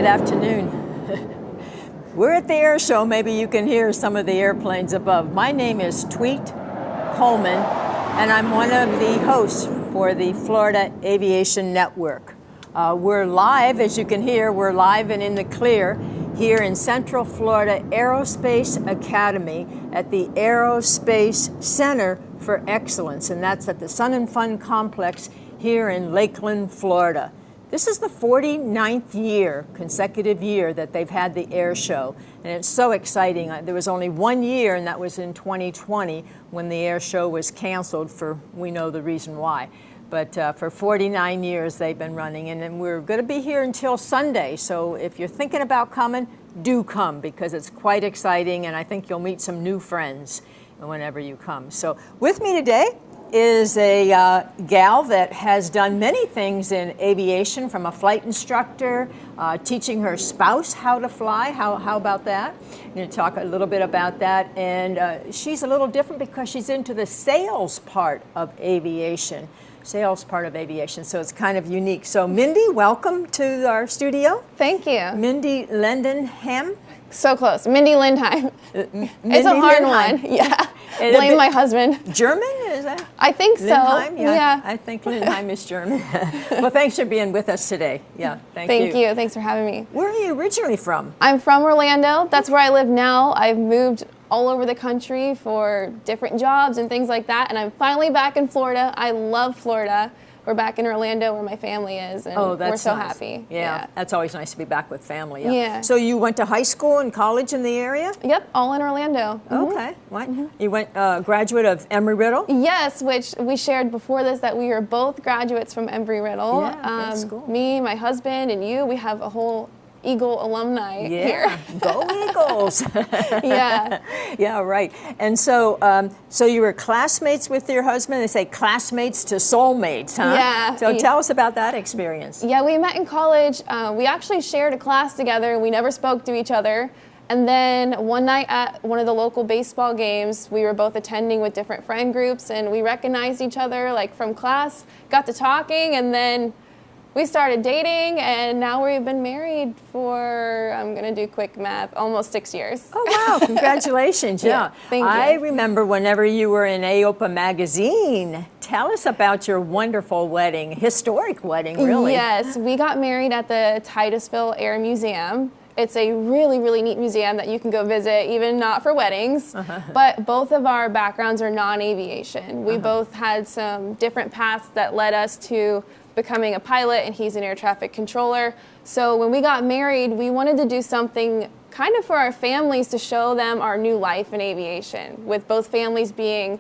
Good afternoon. We're at the air show. Maybe you can hear some of the airplanes above. My name is Tweet Coleman, and I'm one of the hosts for the Florida Aviation Network. We're live, as you can hear, we're live and in the clear here in Central Florida Aerospace Academy at the Aerospace Center for Excellence, and that's at the Sun and Fun Complex here in Lakeland, Florida. This is the 49th consecutive year that they've had the air show, and it's so exciting. There was only 1 year, and that was in 2020 when the air show was canceled for, we know the reason why. But for 49 years they've been running, and we're going to be here until Sunday. So if you're thinking about coming, do come, because it's quite exciting, and I think you'll meet some new friends whenever you come. So with me today is a gal that has done many things in aviation, from a flight instructor, teaching her spouse how to fly. How about that? I'm going to talk a little bit about that. And she's a little different because she's into the sales part of aviation. So it's kind of unique. So Mindy, welcome to our studio. Thank you. Mindy Lindheim. So close. Mindy Lindheim. It's a hard one. Yeah. Blame my husband. German, is that? I think so. Lindheim? Yeah. I think Lindheim is German. Well, thanks for being with us today. Yeah, thank you. Thank you. Thanks for having me. Where are you originally from? I'm from Orlando. That's where I live now. I've moved all over the country for different jobs and things like that, and I'm finally back in Florida. I love Florida. We're back in Orlando where my family is, and we're so nice. Happy. Yeah, that's always nice to be back with family. Yeah. So you went to high school and college in the area? Yep, all in Orlando. Okay. What? You went graduate of Embry-Riddle? Yes, which we shared before this, that we are both graduates from Embry-Riddle. Yeah, that's cool. Me, my husband, and you, we have a whole Eagle alumni here. Go Eagles! Yeah. Yeah, right. And so, so you were classmates with your husband. They say classmates to soulmates, huh? Yeah. So tell us about that experience. Yeah, we met in college. We actually shared a class together. We never spoke to each other. And then one night at one of the local baseball games, we were both attending with different friend groups, and we recognized each other like from class, got to talking, and then we started dating, and now we've been married for, I'm going to do quick math, almost 6 years. Oh, wow. Congratulations. Yeah. Thank you. I remember whenever you were in AOPA magazine. Tell us about your wonderful wedding, historic wedding, really. Yes. We got married at the Titusville Air Museum. It's a really, really neat museum that you can go visit, even not for weddings. But both of our backgrounds are non-aviation. We both had some different paths that led us to becoming a pilot, and he's an air traffic controller. So when we got married, we wanted to do something kind of for our families to show them our new life in aviation, with both families being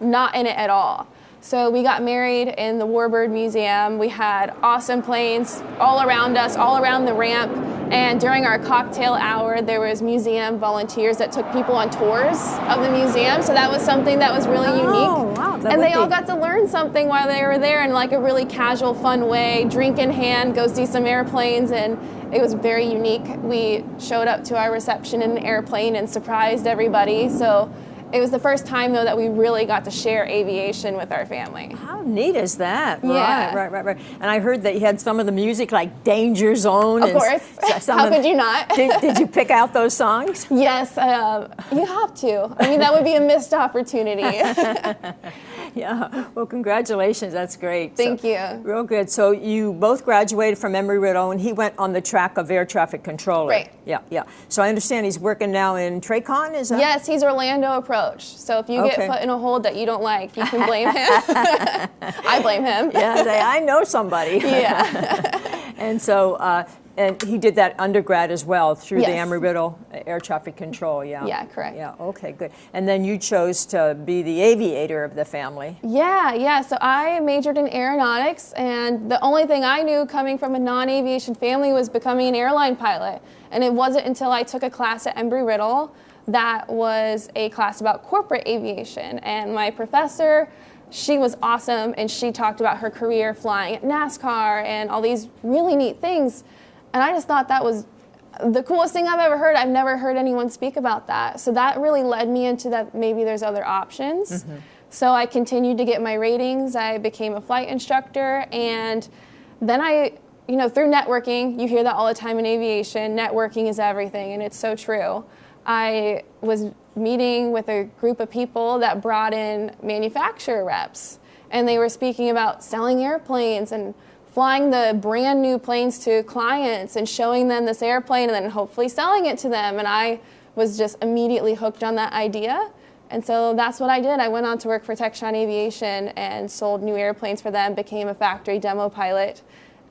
not in it at all. So we got married in the Warbird Museum. We had awesome planes all around us, all around the ramp. And during our cocktail hour, there was museum volunteers that took people on tours of the museum. So that was something that was really unique. Wow, and they all got to learn something while they were there in like a really casual, fun way, drink in hand, go see some airplanes. And it was very unique. We showed up to our reception in an airplane and surprised everybody. So it was the first time, though, that we really got to share aviation with our family. How neat is that? Yeah. Right. And I heard that you had some of the music like Danger Zone. Of course. How could you not? Did you pick out those songs? Yes, you have to. I mean, that would be a missed opportunity. Yeah. Well, congratulations. That's great. Thank you. Real good. So you both graduated from Embry-Riddle, and he went on the track of air traffic controller. Right. Yeah. So I understand he's working now in TRACON, is that? Yes, he's Orlando Approach. So if you get put in a hold that you don't like, you can blame him. I blame him. Yeah, I know somebody. Yeah. And so, and he did that undergrad as well through the Yes. Embry-Riddle Air Traffic Control, yeah. Yeah, correct. Yeah, okay, good. And then you chose to be the aviator of the family. Yeah. So I majored in aeronautics, and the only thing I knew coming from a non-aviation family was becoming an airline pilot. And it wasn't until I took a class at Embry-Riddle that was a class about corporate aviation. And my professor, she was awesome, and she talked about her career flying at NASCAR and all these really neat things. And I just thought that was the coolest thing I've ever heard. I've never heard anyone speak about that. So that really led me into that maybe there's other options. So I continued to get my ratings. I became a flight instructor, and then I through networking, you hear that all the time in aviation, networking is everything, and it's so true. I was meeting with a group of people that brought in manufacturer reps, and they were speaking about selling airplanes and flying the brand new planes to clients and showing them this airplane and then hopefully selling it to them. And I was just immediately hooked on that idea. And so that's what I did. I went on to work for Textron Aviation and sold new airplanes for them, became a factory demo pilot,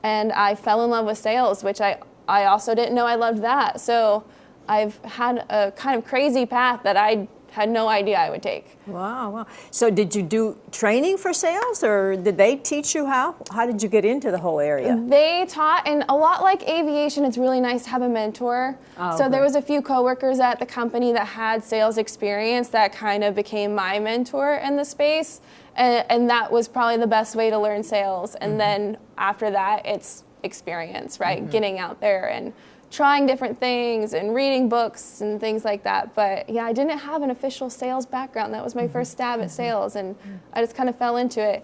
and I fell in love with sales, which I also didn't know I loved that. So I've had a kind of crazy path that I had no idea I would take. Wow. So did you do training for sales, or did they teach you how? How did you get into the whole area? They taught, and a lot like aviation, it's really nice to have a mentor. So there was a few coworkers at the company that had sales experience that kind of became my mentor in the space, and that was probably the best way to learn sales. And then after that, it's experience, right? Getting out there and trying different things and reading books and things like that. But yeah, I didn't have an official sales background. That was my first stab at sales, and I just kind of fell into it.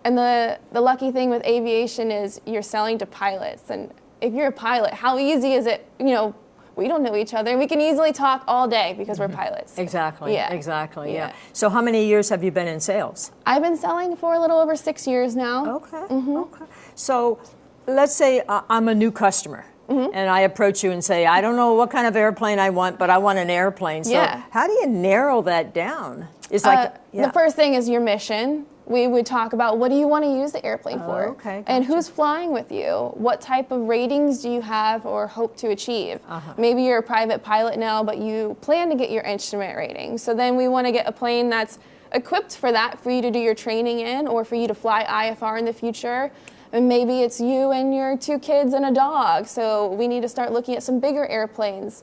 And the lucky thing with aviation is you're selling to pilots. And if you're a pilot, how easy is it? We don't know each other. We can easily talk all day because we're pilots. Exactly. Yeah. Exactly. Yeah. So how many years have you been in sales? I've been selling for a little over 6 years now. Okay. Okay. So let's say I'm a new customer. And I approach you and say, I don't know what kind of airplane I want, but I want an airplane. So how do you narrow that down? It's the first thing is your mission. We would talk about, what do you want to use the airplane for? Okay, and who's flying with you? What type of ratings do you have or hope to achieve? Maybe you're a private pilot now, but you plan to get your instrument rating. So then we want to get a plane that's equipped for that, for you to do your training in, or for you to fly IFR in the future. And maybe it's you and your 2 kids and a dog. So we need to start looking at some bigger airplanes.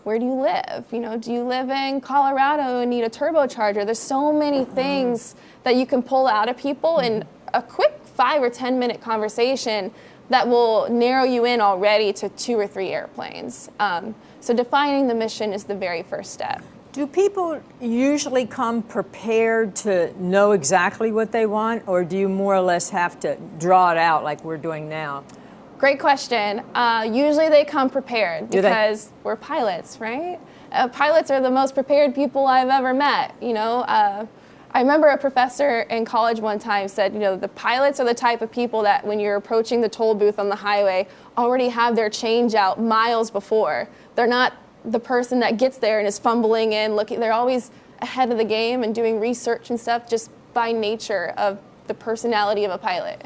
Where do you live? Do you live in Colorado and need a turbocharger? There's so many things that you can pull out of people in a quick 5 or 10 minute conversation that will narrow you in already to 2 or 3 airplanes. So defining the mission is the very first step. Do people usually come prepared to know exactly what they want, or do you more or less have to draw it out like we're doing now? Great question. Usually they come prepared because we're pilots, right? Pilots are the most prepared people I've ever met. I remember a professor in college one time said, the pilots are the type of people that when you're approaching the toll booth on the highway already have their change out miles before. They're not the person that gets there and is fumbling in, looking. They're always ahead of the game and doing research and stuff just by nature of the personality of a pilot.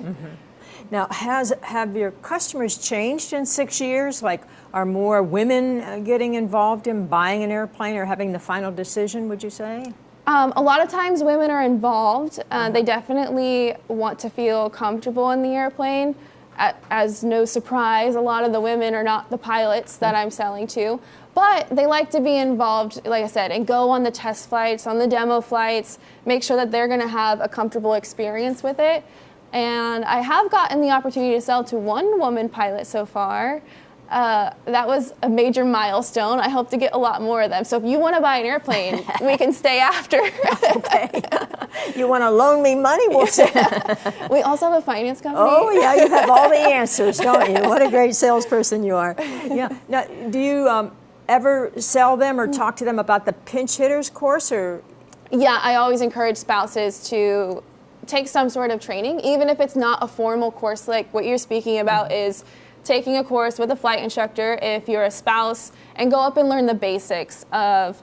Now, have your customers changed in 6 years? Like, are more women getting involved in buying an airplane or having the final decision, would you say? A lot of times women are involved. They definitely want to feel comfortable in the airplane. As no surprise, a lot of the women are not the pilots that I'm selling to. But they like to be involved, like I said, and go on the test flights, on the demo flights, make sure that they're going to have a comfortable experience with it. And I have gotten the opportunity to sell to 1 woman pilot so far. That was a major milestone. I hope to get a lot more of them. So if you want to buy an airplane, we can stay after. Okay. You want to loan me money? We'll say. We also have a finance company. Oh, yeah, you have all the answers, don't you? What a great salesperson you are. Yeah. Now, do you ever sell them or talk to them about the pinch hitters course? Or? Yeah, I always encourage spouses to take some sort of training, even if it's not a formal course like what you're speaking about is taking a course with a flight instructor if you're a spouse, and go up and learn the basics of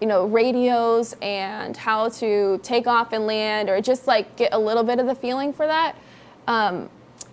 radios and how to take off and land, or just like get a little bit of the feeling for that.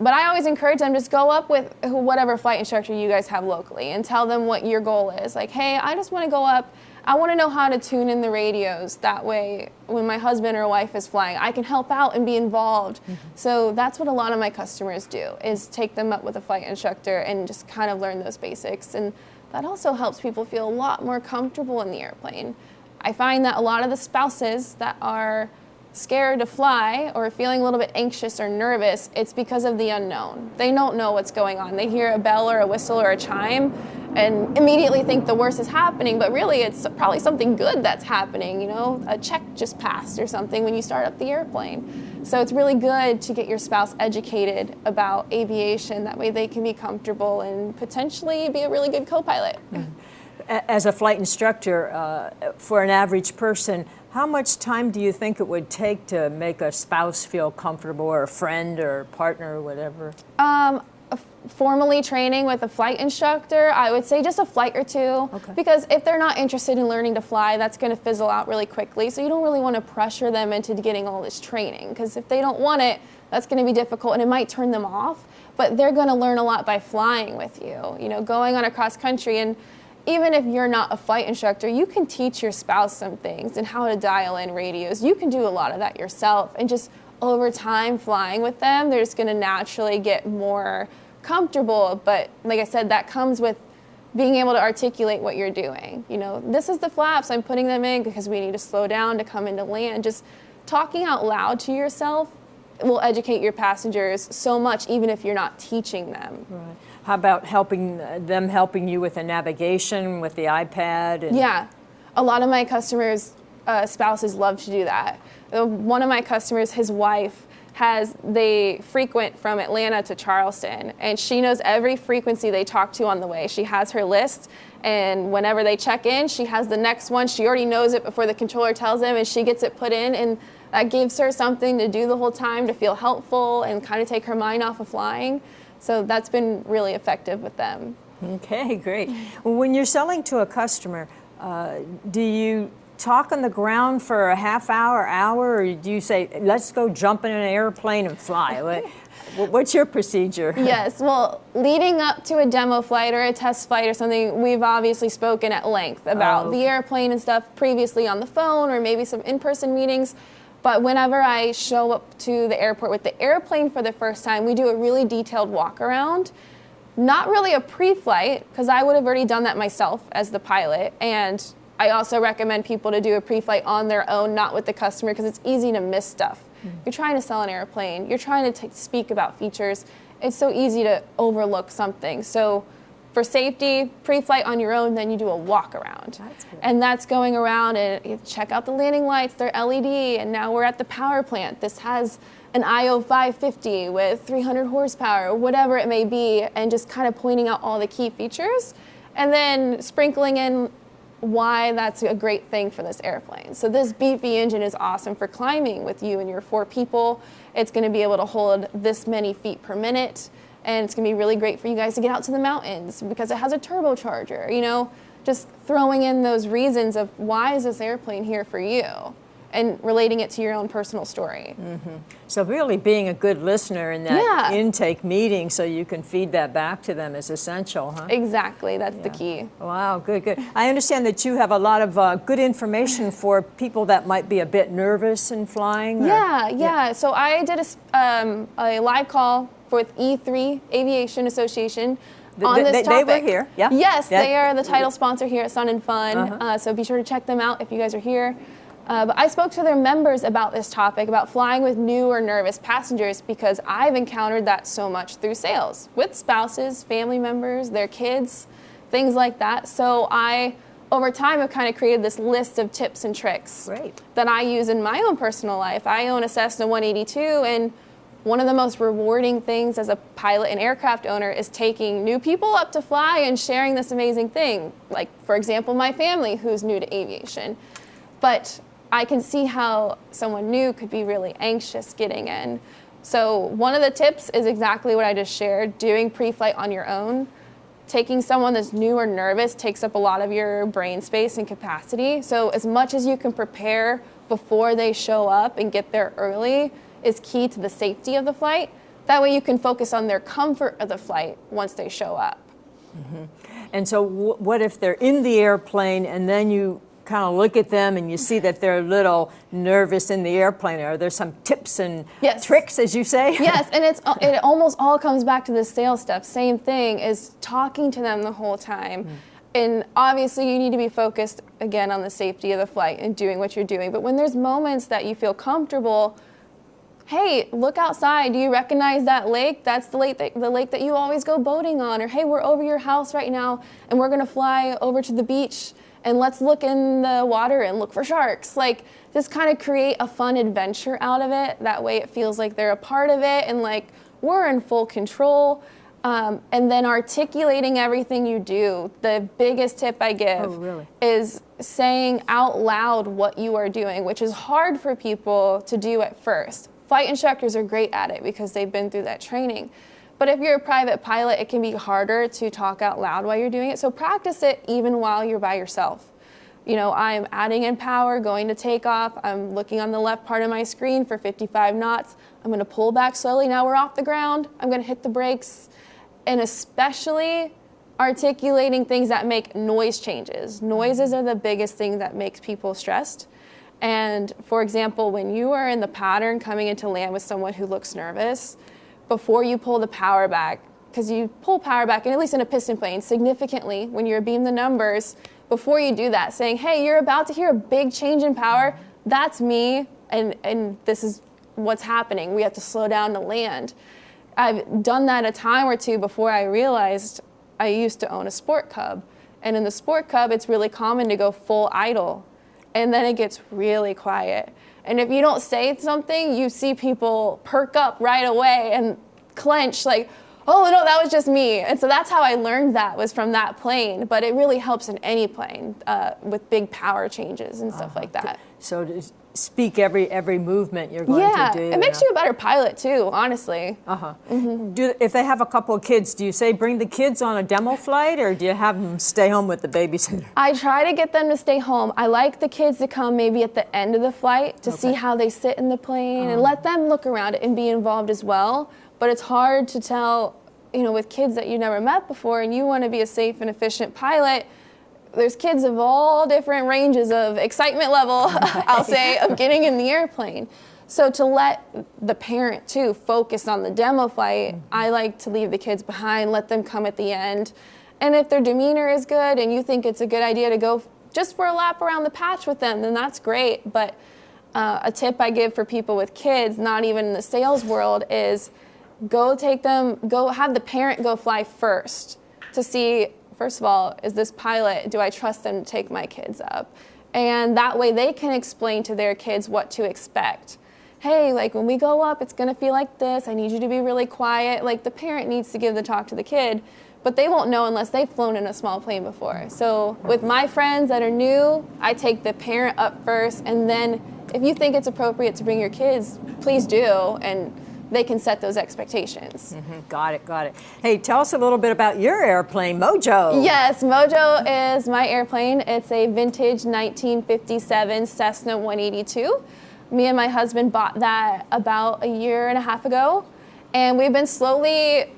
But I always encourage them, just go up with whatever flight instructor you guys have locally and tell them what your goal is. Like, hey, I just want to go up. I want to know how to tune in the radios. That way, when my husband or wife is flying, I can help out and be involved. So that's what a lot of my customers do, is take them up with a flight instructor and just kind of learn those basics. And that also helps people feel a lot more comfortable in the airplane. I find that a lot of the spouses that are scared to fly or feeling a little bit anxious or nervous, it's because of the unknown. They don't know what's going on. They hear a bell or a whistle or a chime and immediately think the worst is happening, but really it's probably something good that's happening. A check just passed or something when you start up the airplane. So it's really good to get your spouse educated about aviation. That way they can be comfortable and potentially be a really good co-pilot. As a flight instructor, for an average person, how much time do you think it would take to make a spouse feel comfortable, or a friend or partner or whatever? Formally training with a flight instructor, I would say just a flight or two. Okay. Because if they're not interested in learning to fly, that's going to fizzle out really quickly. So you don't really want to pressure them into getting all this training, because if they don't want it, that's going to be difficult and it might turn them off. But they're going to learn a lot by flying with you, going on a cross country. And even if you're not a flight instructor, you can teach your spouse some things and how to dial in radios. You can do a lot of that yourself, and just over time flying with them, they're just going to naturally get more comfortable. But like I said, that comes with being able to articulate what you're doing. This is the flaps, I'm putting them in because we need to slow down to come into land. Just talking out loud to yourself will educate your passengers so much, even if you're not teaching them. Right. How about helping you with the navigation, with the iPad? Yeah, a lot of my customers' spouses love to do that. One of my customers, his wife, they frequent from Atlanta to Charleston, and she knows every frequency they talk to on the way. She has her list, and whenever they check in, she has the next one. She already knows it before the controller tells them, and she gets it put in, and that gives her something to do the whole time to feel helpful and kind of take her mind off of flying. So that's been really effective with them. Okay, great. When you're selling to a customer, do you talk on the ground for a half hour, or do you say, let's go jump in an airplane and fly? What's your procedure? Yes, well, leading up to a demo flight or a test flight or something, we've obviously spoken at length about the airplane and stuff previously on the phone, or maybe some in-person meetings. But whenever I show up to the airport with the airplane for the first time, we do a really detailed walk around. Not really a pre-flight, because I would have already done that myself as the pilot. And I also recommend people to do a pre-flight on their own, not with the customer, because it's easy to miss stuff. You're trying to sell an airplane, you're trying to speak about features. It's so easy to overlook something. So for safety, pre-flight on your own, then you do a walk around. And that's going around and you check out the landing lights, they're LED, and now we're at the power plant. This has an IO 550 with 300 horsepower, or whatever it may be, and just kind of pointing out all the key features, and then sprinkling in why that's a great thing for this airplane. So this beefy engine is awesome for climbing with you and your 4 people. It's going to be able to hold this many feet per minute, and it's going to be really great for you guys to get out to the mountains because it has a turbocharger. Just throwing in those reasons of why is this airplane here for you, and relating it to your own personal story. Mm-hmm. So really being a good listener in that intake meeting so you can feed that back to them is essential, huh? Exactly, that's the key. Wow, good. I understand that you have a lot of good information for people that might be a bit nervous in flying. Yeah. So I did a live call with E3 Aviation Association on this topic. They were here, yeah? Yes, they are the title sponsor here at Sun and Fun, so be sure to check them out if you guys are here. But I spoke to their members about this topic, about flying with new or nervous passengers, because I've encountered that so much through sales, with spouses, family members, their kids, things like that. So I, over time, have kind of created this list of tips and tricks that I use in my own personal life. I own a Cessna 182, and one of the most rewarding things as a pilot and aircraft owner is taking new people up to fly and sharing this amazing thing. Like, for example, my family, who's new to aviation. But I can see how someone new could be really anxious getting in. So one of the tips is exactly what I just shared, doing pre-flight on your own. Taking someone that's new or nervous takes up a lot of your brain space and capacity. So as much as you can prepare before they show up and get there early is key to the safety of the flight. That way you can focus on their comfort of the flight once they show up. Mm-hmm. And so what if they're in the airplane and then you kind of look at them and you see that they're a little nervous in the airplane? Are there some tips and tricks, as you say? Yes, and it almost all comes back to the sales stuff. Same thing is talking to them the whole time. And obviously you need to be focused, again, on the safety of the flight and doing what you're doing. But when there's moments that you feel comfortable, hey, look outside. Do you recognize that lake? That's the lake that you always go boating on. Or, hey, we're over your house right now, and we're going to fly over to the beach and let's look in the water and look for sharks. Like, just kind of create a fun adventure out of it. That way it feels like they're a part of it and like we're in full control. And then articulating everything you do. The biggest tip I give is saying out loud what you are doing, which is hard for people to do at first. Flight instructors are great at it because they've been through that training. But if you're a private pilot, it can be harder to talk out loud while you're doing it. So practice it even while you're by yourself. You know, I'm adding in power, going to take off. I'm looking on the left part of my screen for 55 knots. I'm going to pull back slowly. Now we're off the ground. I'm going to hit the brakes. And especially articulating things that make noise changes. Noises are the biggest thing that makes people stressed. And for example, when you are in the pattern coming into land with someone who looks nervous, before you pull the power back, because you pull power back, and at least in a piston plane, significantly when you're beam the numbers, before you do that, saying, hey, you're about to hear a big change in power, that's me, and this is what's happening. We have to slow down to land. I've done that a time or two before I realized I used to own a Sport Cub. And in the Sport Cub, it's really common to go full idle. And then it gets really quiet. And if you don't say something, you see people perk up right away and clench like, oh no, that was just me. And so that's how I learned that, was from that plane. But it really helps in any plane with big power changes and stuff like that. So to speak every movement you're going to do. It makes you a better pilot too, honestly. If they have a couple of kids, do you say bring the kids on a demo flight, or do you have them stay home with the babysitter? I try to get them to stay home. I like the kids to come maybe at the end of the flight to see how they sit in the plane and let them look around it and be involved as well. But it's hard to tell, you know, with kids that you never met before and you want to be a safe and efficient pilot. There's kids of all different ranges of excitement level, I'll say, of getting in the airplane. So to let the parent, too, focus on the demo flight, I like to leave the kids behind, let them come at the end. And if their demeanor is good and you think it's a good idea to go just for a lap around the patch with them, then that's great. But a tip I give for people with kids, not even in the sales world, is go have the parent go fly first to see, first of all, is this pilot, do I trust them to take my kids up? And that way they can explain to their kids what to expect. Hey, like when we go up, it's gonna feel like this. I need you to be really quiet. Like the parent needs to give the talk to the kid, but they won't know unless they've flown in a small plane before. So with my friends that are new, I take the parent up first, and then if you think it's appropriate to bring your kids, please do, and they can set those expectations. Got it. Hey, tell us a little bit about your airplane, Mojo. Yes, Mojo is my airplane. It's a vintage 1957 Cessna 182. Me and my husband bought that about a year and a half ago, and we've been slowly,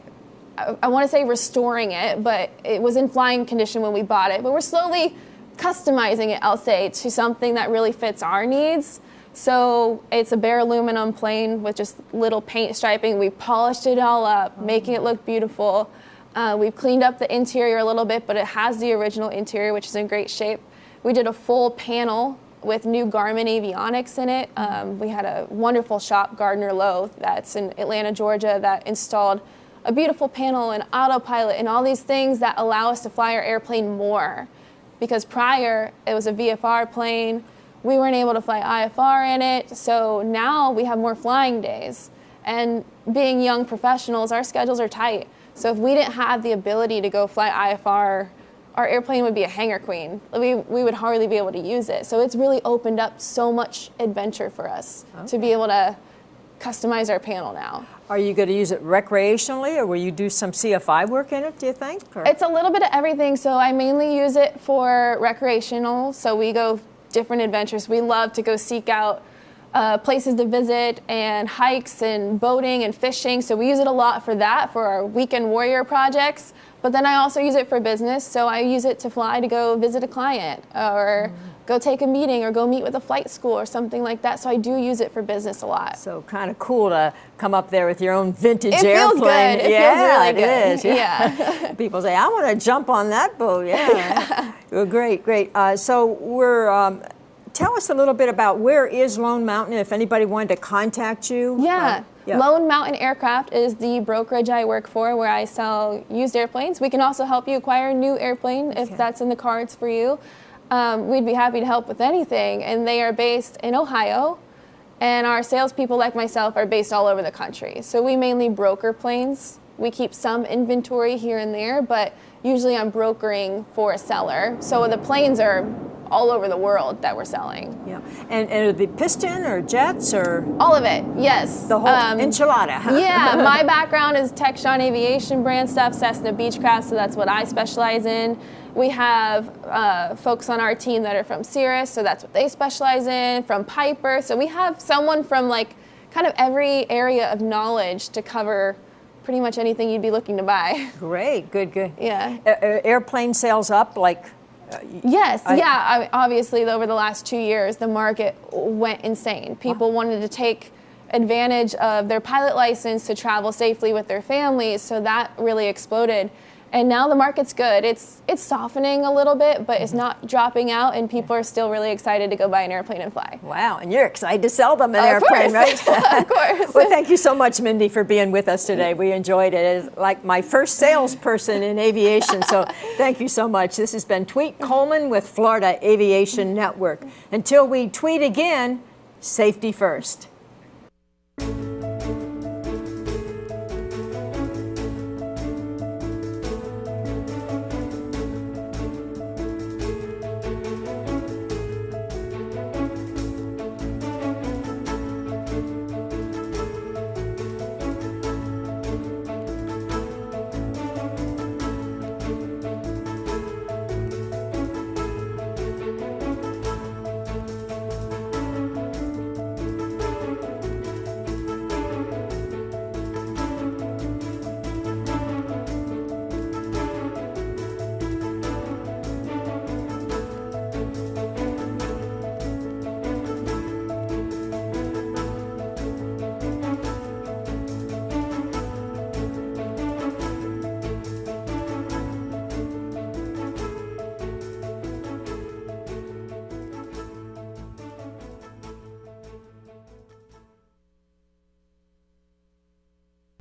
I want to say restoring it, but it was in flying condition when we bought it, but we're slowly customizing it, I'll say, to something that really fits our needs. So it's a bare aluminum plane with just little paint striping. We polished it all up, making it look beautiful. We've cleaned up the interior a little bit, but it has the original interior, which is in great shape. We did a full panel with new Garmin avionics in it. We had a wonderful shop, Gardner Lowe, that's in Atlanta, Georgia, that installed a beautiful panel and autopilot and all these things that allow us to fly our airplane more. Because prior, it was a VFR plane. We weren't able to fly IFR in it, so now we have more flying days. And being young professionals, our schedules are tight. So if we didn't have the ability to go fly IFR, our airplane would be a hangar queen. We would hardly be able to use it. So it's really opened up so much adventure for us to be able to customize our panel now. Are you going to use it recreationally, or will you do some CFI work in it, do you think? Or? It's a little bit of everything. So I mainly use it for recreational. So we go different adventures. We love to go seek out places to visit and hikes and boating and fishing. So we use it a lot for that, for our weekend warrior projects. But then I also use it for business. So I use it to fly to go visit a client or go take a meeting or go meet with a flight school or something like that. So I do use it for business a lot. So kind of cool to come up there with your own vintage airplane. It feels good. It feels really good. It is. Yeah. People say, I want to jump on that boat. Yeah. Well, great. So we're, tell us a little bit about where is Lone Mountain, if anybody wanted to contact you. Yeah. Lone Mountain Aircraft is the brokerage I work for, where I sell used airplanes. We can also help you acquire a new airplane if that's in the cards for you. we'd be happy to help with anything. And they are based in Ohio, and our salespeople, like myself, are based all over the country. So we mainly broker planes. We keep some inventory here and there, but usually I'm brokering for a seller. So the planes are all over the world that we're selling. Yeah, and are the piston or jets or? All of it, yes. The whole enchilada, huh? Yeah, my background is Textron Aviation brand stuff, Cessna Beechcraft, so that's what I specialize in. We have folks on our team that are from Cirrus, so that's what they specialize in, from Piper. So we have someone from like kind of every area of knowledge to cover pretty much anything you'd be looking to buy. Great, good. Yeah. Airplane sales up, like? Yes, obviously over the last 2 years, the market went insane. People wanted to take advantage of their pilot license to travel safely with their families, so that really exploded. And now the market's good. It's softening a little bit, but it's not dropping out, and people are still really excited to go buy an airplane and fly. Wow, and you're excited to sell them an airplane, right? Of course. Well, thank you so much, Mindy, for being with us today. We enjoyed it. It's like my first salesperson in aviation, so thank you so much. This has been Tweet Coleman with Florida Aviation Network. Until we tweet again, safety first.